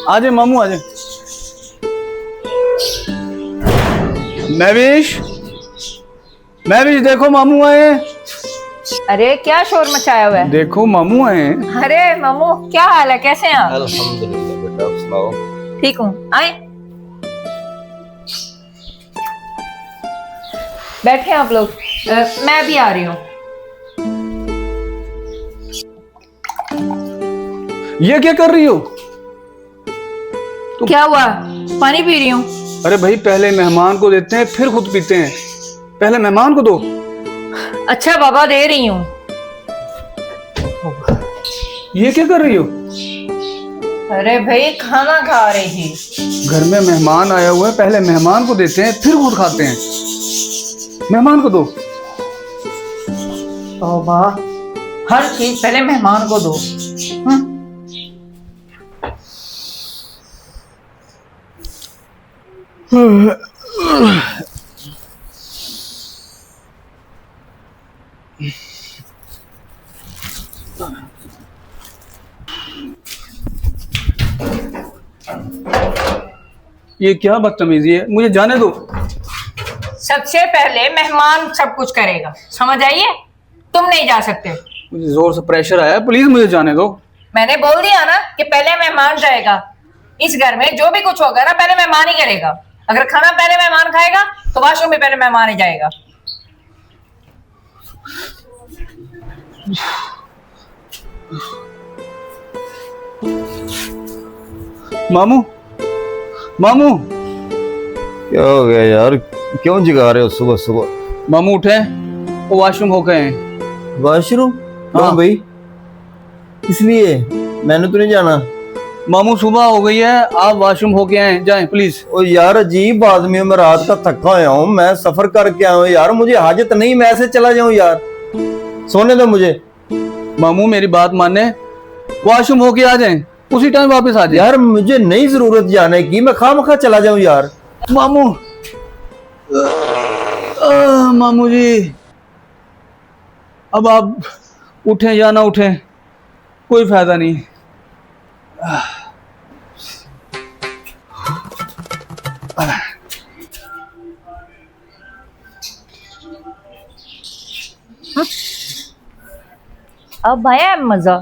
आजे मामू आजे। महविश, महविश देखो मामू आए। अरे क्या शोर मचाया हुआ है? देखो मामू आए हैं। अरे मामू, क्या हाल है, कैसे हैं आप? अल्हम्दुलिल्लाह बेटा, आप सुनाओ। ठीक हूँ, आए बैठे आप लोग। मैं भी आ रही हूँ। ये क्या कर रही हो? क्या हुआ? पानी पी रही हूँ। अरे भाई, पहले मेहमान को देते हैं फिर खुद पीते हैं। पहले मेहमान को दो। अच्छा बाबा, दे रही हूँ। ये क्या कर रही हो? अरे भाई, खाना खा रही थी। घर में मेहमान आया हुआ है, पहले मेहमान को देते हैं फिर खुद खाते हैं। मेहमान को दो। तौबा, हर चीज पहले मेहमान को दो। ये क्या बदतमीजी है? मुझे जाने दो। सबसे पहले मेहमान सब कुछ करेगा, समझ आइए? तुम नहीं जा सकते। मुझे जोर से प्रेशर आया, प्लीज मुझे जाने दो। मैंने बोल दिया ना कि पहले मेहमान जाएगा। इस घर में जो भी कुछ होगा ना, पहले मेहमान ही करेगा। अगर खाना पहले मेहमान खाएगा तो वॉशरूम में पहले मेहमान ही जाएगा। मामू, मामू, क्या हो गया यार, क्यों जगा रहे हो सुबह सुबह? मामू उठे, वो वॉशरूम होके हैं। वॉशरूम? हाँ। हाँ भाई, इसलिए मैंने तो नहीं जाना। मामू सुबह हो गई है, आप वॉशरूम होके आए, जाएं प्लीज। ओ यार, अजीब आदमी हूँ मैं, रात का थका आया हूँ, मैं सफर करके आया हूँ यार, मुझे हाजत नहीं मैं ऐसे चला जाऊं यार, सोने दो मुझे। मामू मेरी बात माने, वॉशरूम होके आ जाएं, उसी टाइम वापस आ जाए। यार मुझे नहीं जरूरत जाने की, मैं खामखा चला जाऊं यार। मामू, मामू जी, अब आप उठें या ना उठें, कोई फायदा नहीं। अब आया है मजा।